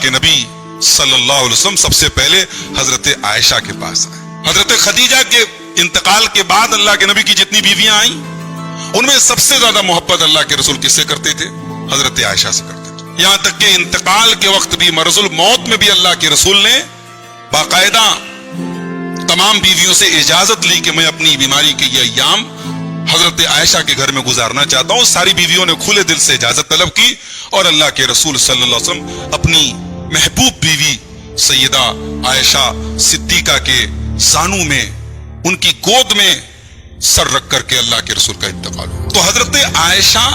کے نبی صلی اللہ علیہ وسلم سب سے پہلے حضرت عائشہ کے پاس آئے. حضرت خدیجہ کے انتقال کے بعد اللہ کے نبی کی جتنی بیویاں آئیں ان میں سب سے زیادہ محبت اللہ کے رسول کس سے کرتے تھے؟ حضرت عائشہ سے کرتے تھے. یہاں تک کہ انتقال کے وقت بھی مرض الموت میں بھی اللہ کے رسول نے باقاعدہ تمام بیویوں سے اجازت لی کہ میں اپنی بیماری کے یہ ایام حضرت عائشہ کے گھر میں گزارنا چاہتا ہوں. ساری بیویوں نے کھلے دل سے اجازت طلب کی اور اللہ کے رسول صلی اللہ علیہ وسلم اپنی محبوب بیوی سیدہ عائشہ صدیقہ کے زانوں میں ان کی گود میں سر رکھ کر کے اللہ کے رسول کا انتقال ہوا. تو حضرت عائشہ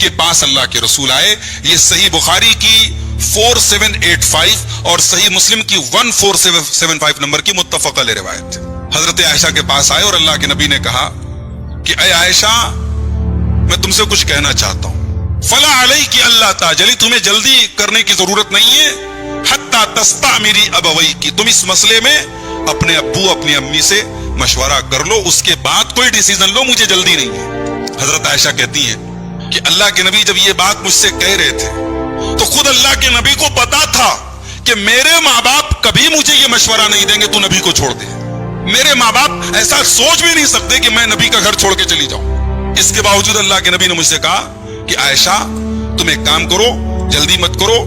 کے پاس اللہ کے رسول آئے. یہ صحیح بخاری کی 4785 اور صحیح مسلم کی 1475 نمبر کی متفق علیہ روایت ہے. حضرت عائشہ کے پاس آئے اور اللہ کے نبی نے کہا کہ اے عائشہ میں تم سے کچھ کہنا چاہتا ہوں. فلا علیک اللہ تعجلی, تمہیں جلدی کرنے کی ضرورت نہیں ہے. حتی تستعمری ابویک, تم اس مسئلے میں اپنے ابو اپنی امی سے مشورہ کر لو, اس کے بعد کوئی ڈیسیژن لو, مجھے جلدی نہیں ہے. حضرت عائشہ کہتی ہیں کہ اللہ کے نبی جب یہ بات مجھ سے کہہ رہے تھے تو خود اللہ کے نبی کو پتا تھا کہ میرے ماں باپ کبھی مجھے یہ مشورہ نہیں دیں گے تو نبی کو چھوڑ دے. میرے ماں باپ ایسا سوچ بھی نہیں سکتے کہ میں نبی کا گھر چھوڑ کے چلی جاؤں. اس کے باوجود اللہ کے نبی نے مجھ سے کہا کہ عائشہ تم ایک کام کرو, جلدی مت کرو,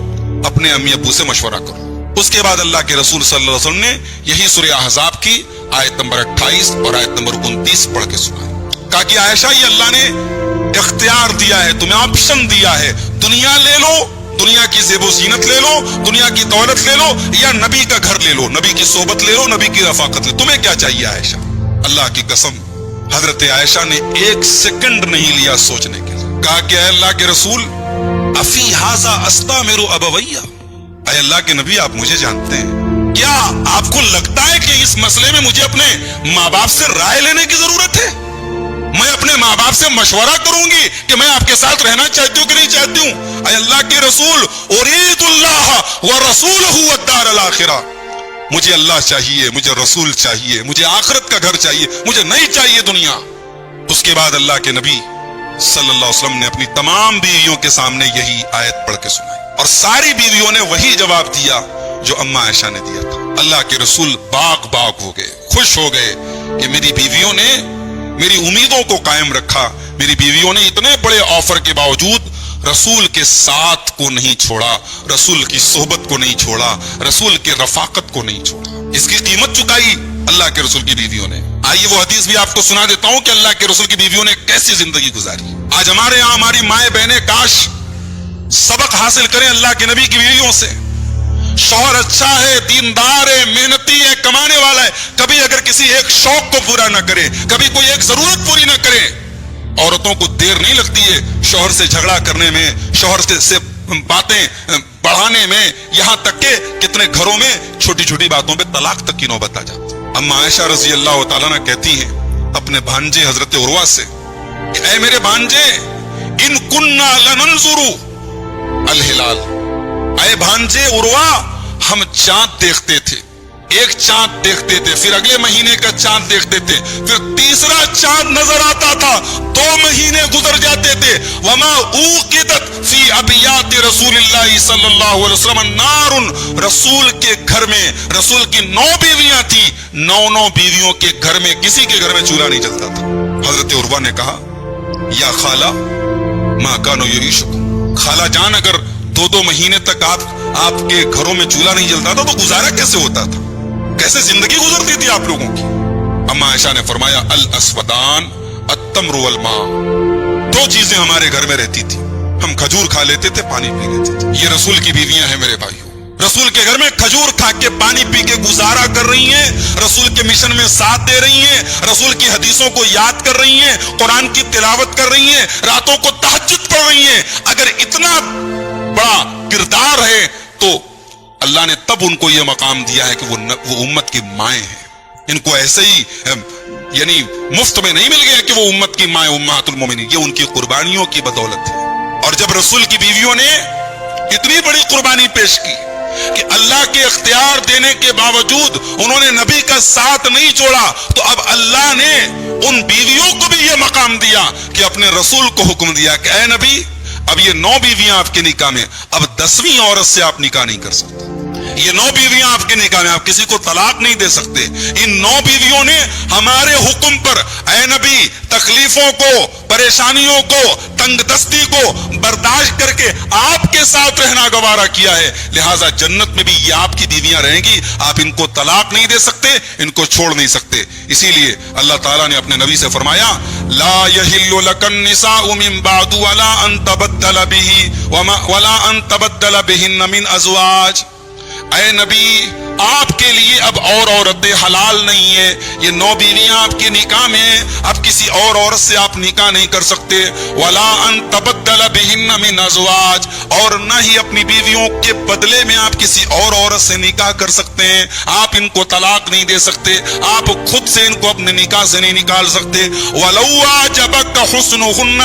اپنے امی ابو سے مشورہ کرو. اس کے بعد اللہ کے رسول صلی اللہ علیہ وسلم نے یہی سورہ احزاب کی آیت نمبر 28 اور آیت نمبر 29 پڑھ کے سنائی. کہا کہ عائشہ یہ اللہ نے اختیار دیا ہے, تمہیں آپشن دیا ہے, دنیا لے لو, دنیا کی زیب و زینت لے لو, دنیا کی دولت لے لو, یا نبی کا گھر لے لو, نبی کی صحبت لے لو, نبی کی رفاقت لے لو, تمہیں کیا چاہیے عائشہ. اللہ کی قسم حضرت عائشہ نے ایک سیکنڈ نہیں لیا سوچنے کے لیے. کہا کہ اے اللہ کے رسول افی ھذا استامر ابویہ, اے اللہ کے نبی آپ مجھے جانتے ہیں, کیا آپ کو لگتا ہے کہ اس مسئلے میں مجھے اپنے ماں باپ سے رائے لینے کی ضرورت ہے؟ میں اپنے ماں باپ سے مشورہ کروں گی کہ میں آپ کے ساتھ رہنا چاہتی ہوں کہ نہیں چاہتی ہوں؟ اے اللہ کے رسول ارید اللہ ورسولہ والدار الاخرہ, مجھے اللہ چاہیے, مجھے رسول چاہیے, مجھے آخرت کا گھر چاہیے, مجھے نہیں چاہیے دنیا. اس کے بعد اللہ کے نبی صلی اللہ علیہ وسلم نے اپنی تمام بیویوں کے سامنے یہی آیت پڑھ کے سنائی اور ساری بیویوں نے وہی جواب دیا جو اماں عائشہ نے دیا تھا. اللہ کے رسول باغ باغ ہو گئے, خوش ہو گئے کہ میری بیویوں نے میری امیدوں کو قائم رکھا, میری بیویوں نے اتنے بڑے آفر کے باوجود رسول کے ساتھ کو نہیں چھوڑا, رسول کی صحبت کو نہیں چھوڑا, رسول کے رفاقت کو نہیں چھوڑا. اس کی قیمت چکائی اللہ کے رسول کی بیویوں نے. آئیے وہ حدیث بھی آپ کو سنا دیتا ہوں کہ اللہ کے رسول کی بیویوں نے کیسی زندگی گزاری. آج ہمارے یہاں ہماری مائیں بہنیں کاش سبق حاصل کریں اللہ کے نبی کی بیویوں سے. شوہر اچھا ہے, دیندار ہے, محنتی ہے, کمانے والا ہے, کبھی اگر کسی ایک شوق کو پورا نہ کرے, کبھی کوئی ایک ضرورت پوری نہ کرے, عورتوں کو دیر نہیں لگتی ہے شوہر سے جھگڑا کرنے میں, شوہر سے باتیں بڑھانے میں, یہاں تک کہ کتنے گھروں میں چھوٹی چھوٹی باتوں پہ طلاق تک کی نوبت آ جاتی. اما عائشہ رضی اللہ تعالیٰ عنہ کہتی ہیں اپنے بھانجے حضرت عروہ سے کہ اے میرے بھانجے ان کننا لننظر الہلال, اے بھانجے عروہ ہم چاند دیکھتے تھے, ایک چاند دیکھتے تھے, پھر اگلے مہینے کا چاند دیکھتے تھے, پھر تیسرا چاند نظر آتا تھا, 2 مہینے گزر جاتے تھے. وما اوقدت فی ابیات رسول اللہ صلی اللہ علیہ وسلم نار, رسول کے گھر میں رسول کی 9 بیویاں تھیں, 9 بیویوں کے گھر میں کسی کے گھر میں چولہا نہیں جلتا تھا. حضرت عروہ نے کہا یا خالہ ما کانوا یعیشکم, خالہ جان اگر 2 مہینے تک آپ کے گھروں میں چولہا نہیں جلتا تھا تو گزارا کیسے ہوتا تھا, کیسے زندگی گزرتی تھی آپ لوگوں کی؟ اما عائشہ نے فرمایا الاسودان التمر والماء, 2 چیزیں ہمارے گھر میں رہتی تھی, ہم کھجور کھا لیتے تھے, پانی پی لیتے تھے. یہ رسول کی بیویاں ہیں میرے بھائیوں, رسول کے گھر میں کھجور کھا کے پانی پی کے گزارا کر رہی ہیں, رسول کے مشن میں ساتھ دے رہی ہیں, رسول کی حدیثوں کو یاد کر رہی ہیں, قرآن کی تلاوت کر رہی ہیں, راتوں کو تہجد پڑھ رہی ہیں. اگر اتنا بڑا کردار ہے تو اللہ نے تب ان کو یہ مقام دیا ہے کہ وہ امت کی مائیں ہیں. ان کو ایسے ہی یعنی مفت میں نہیں مل گیا کہ وہ امت کی مائیں امہات المومنین, یہ ان کی قربانیوں کی بدولت ہے. اور جب رسول کی بیویوں نے اتنی بڑی قربانی پیش کی کہ اللہ کے اختیار دینے کے باوجود انہوں نے نبی کا ساتھ نہیں چھوڑا, تو اب اللہ نے ان بیویوں کو بھی یہ مقام دیا کہ اپنے رسول کو حکم دیا کہ اے نبی اب یہ 9 بیویاں آپ کے نکاح میں، اب 10ویں عورت سے آپ نکاح نہیں کر سکتے. یہ 9 بیویاں آپ کے نکاح میں، آپ کسی کو طلاق نہیں دے سکتے. ان 9 بیویوں نے ہمارے حکم پر اے نبی تکلیفوں کو، پریشانیوں کو، تنگ دستی کو برداشت کر کے آپ کے ساتھ رہنا گوارا کیا ہے. لہٰذا جنت میں بھی یہ آپ کی بیویاں رہیں گی. آپ ان کو طلاق نہیں دے سکتے، ان کو چھوڑ نہیں سکتے. اسی لیے اللہ تعالیٰ نے اپنے نبی سے فرمایا لا يحل لك النساء من بعد ولا ان تبدل بهن من ازواج. اے نبی آپ کے لیے اب اور عورتیں حلال نہیں ہیں. یہ 9 بیویاں آپ کے نکاح میں ہیں، اب کسی اور عورت سے آپ نکاح نہیں کر سکتے. ولا ان تبدل بهن من ازواج، اور نہ ہی اپنی بیویوں کے بدلے میں آپ کسی اور عورت سے نکاح کر سکتے ہیں. آپ ان کو طلاق نہیں دے سکتے، آپ خود سے ان کو اپنے نکاح سے نہیں نکال سکتے. ولو اعجبك حسنهن،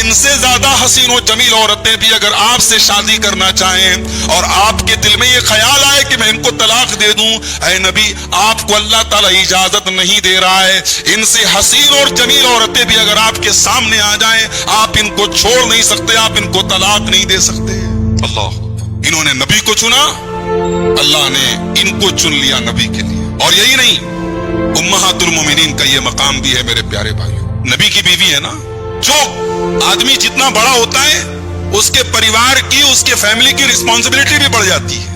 ان سے زیادہ حسین و جمیل عورتیں بھی اگر آپ سے شادی کرنا چاہیں اور آپ کے دل میں یہ خیال آئے کہ میں ان کو طلاق دے دوں، اے نبی آپ کو اللہ تعالیٰ اجازت نہیں دے رہا ہے. ان سے حسین اور جمیل عورتیں بھی اگر آپ کے سامنے آ جائیں، آپ ان کو چھوڑ نہیں سکتے، آپ ان کو طلاق نہیں دے سکتے. اللہ، انہوں نے نبی کو چنا، اللہ نے ان کو چن لیا نبی کے لیے. اور یہی نہیں، امہات المومنین کا یہ مقام بھی ہے میرے پیارے بھائیوں. نبی کی بیوی ہے نا. جو آدمی جتنا بڑا ہوتا ہے اس کے پریوار کی، اس کے فیملی کی رسپانسبلٹی بھی بڑھ جاتی ہے.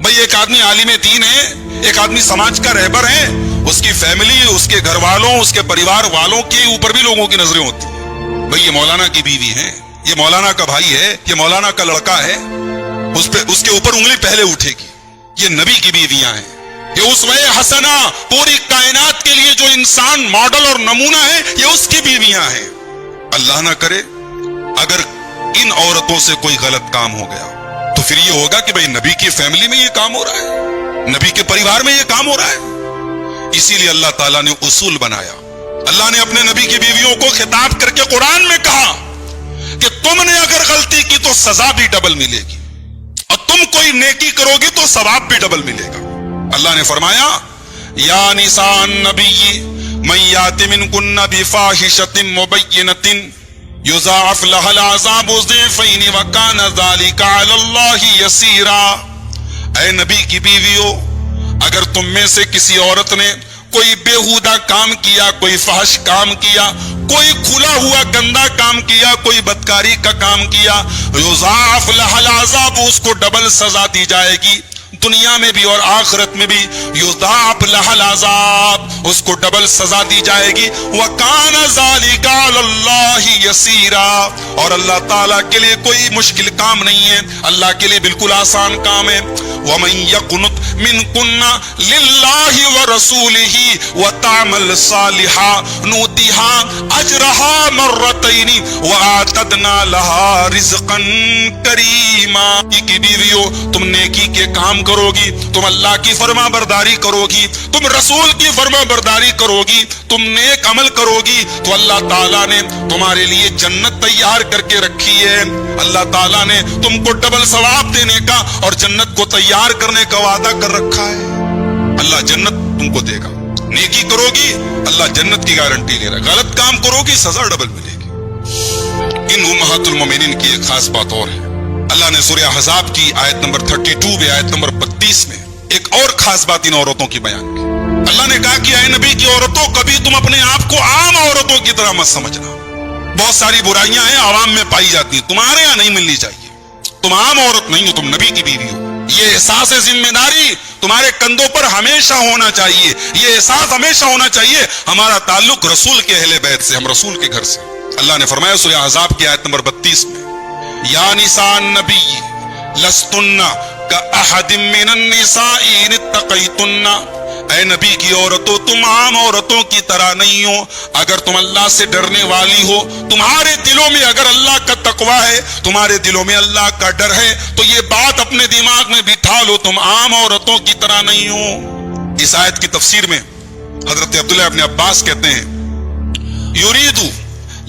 بھئی ایک آدمی عالم دین ہے، ایک آدمی سماج کا رہبر ہے، اس کی فیملی، اس کے گھر والوں، اس کے پریوار والوں کے اوپر بھی لوگوں کی نظریں ہوتی ہیں. بھئی یہ مولانا کی بیوی ہے، یہ مولانا کا بھائی ہے، یہ مولانا کا لڑکا ہے، اس کے اوپر انگلی پہلے اٹھے گی. یہ نبی کی بیویاں ہیں. یہ اسوہ حسنہ پوری کائنات کے لیے جو انسان ماڈل اور نمونہ ہے، یہ اس کی بیویاں ہیں. اللہ نہ کرے اگر ان عورتوں سے کوئی غلط کام ہو گیا تو پھر یہ ہوگا کہ بھئی نبی کی فیملی میں یہ کام ہو رہا ہے، نبی کے پریوار میں یہ کام ہو رہا ہے. اسی لیے اللہ تعالیٰ نے اصول بنایا. اللہ نے اپنے نبی کی بیویوں کو خطاب کر کے قرآن میں کہا کہ تم نے اگر غلطی کی تو سزا بھی ڈبل ملے گی، اور تم کوئی نیکی کرو گی تو ثواب بھی ڈبل ملے گا. اللہ نے فرمایا یا نساء النبی من یات منکن بفاحشۃ مبینۃ یضاعف لها العذاب ضعفین وکان ذلک علی اللہ یسیرا. اے نبی کی بیویوں، اگر تم میں سے کسی عورت نے کوئی بیہودہ کام کیا، کوئی فحش کام کیا، کوئی کھلا ہوا گندا کام کیا، کوئی بدکاری کا کام کیا، یضاعف لها العذاب، اس کو ڈبل سزا دی جائے گی، دنیا میں بھی اور آخرت میں بھی. یضاعف لها العذاب، اس کو ڈبل سزا دی جائے گی. وَكَانَ ذَلِكَ عَلَى اللَّهِ يَسِيرًا، اور اللہ تعالیٰ کے لیے کوئی مشکل کام نہیں ہے، اللہ کے لیے بالکل آسان کام ہے. وَمَن يَقْنُتْ مِنكُنَّ لِلَّهِ وَرَسُولِهِ وَتَعْمَلْ صَالِحًا نُؤْتِهَا أَجْرَهَا مَرَّتَيْنِ وَأَعْتَدْنَا لَهَا رِزْقًا كَرِيمًا. کی بیویوں، تم نیکی کے کام کرو گی، تم اللہ کی فرما برداری کرو گی، تم رسول کی فرما برداری کرو گی، تم نیک عمل کرو گی تو اللہ تعالیٰ نے تمہارے لیے جنت تیار کر کے رکھی ہے. اللہ تعالیٰ نے تم کو ڈبل ثواب دینے کا اور جنت کو تیار کرنے کا وعدہ کر رکھا ہے. اللہ جنت تم کو دے گا. نیکی کرو گی اللہ جنت کی گارنٹی لے رہا ہے، غلط کام کرو گی سزا ڈبل ملے گی. ان امہات المومنین کی ایک خاص بات اور ہے. اللہ نے سورہ احزاب کی آیت نمبر 32 میں، آیت نمبر 32 میں ایک اور خاص بات ان عورتوں کی بیان کی. اللہ نے کہا کہ اے نبی کی عورتوں، کبھی تم اپنے آپ کو عام عورتوں کی طرح مت سمجھنا. بہت ساری برائیاں ہیں عوام میں پائی جاتی ہیں، تمہارے یہاں نہیں ملنی چاہیے. تم عام عورت نہیں ہو، تم نبی کی بیوی ہو. یہ احساس ذمہ داری تمہارے کندھوں پر ہمیشہ ہونا چاہیے. یہ احساس ہمیشہ ہونا چاہیے ہمارا تعلق رسول کے اہل بیت سے، ہم رسول کے گھر سے. اللہ نے فرمایا سورہ احزاب کی آیت نمبر 32 میں یا نساء النبی لستن کاحد من النساء ان اتقیتن. اے نبی کی عورتوں، تم عام عورتوں کی طرح نہیں ہو اگر تم اللہ سے ڈرنے والی ہو. تمہارے دلوں میں اگر اللہ کا تقوی ہے، تمہارے دلوں میں اللہ کا ڈر ہے، تو یہ بات اپنے دماغ میں بٹھا لو، تم عام عورتوں کی طرح نہیں ہو. اس آیت کی تفسیر میں حضرت عبداللہ ابن عباس کہتے ہیں یریدو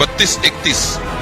3231।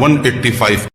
185।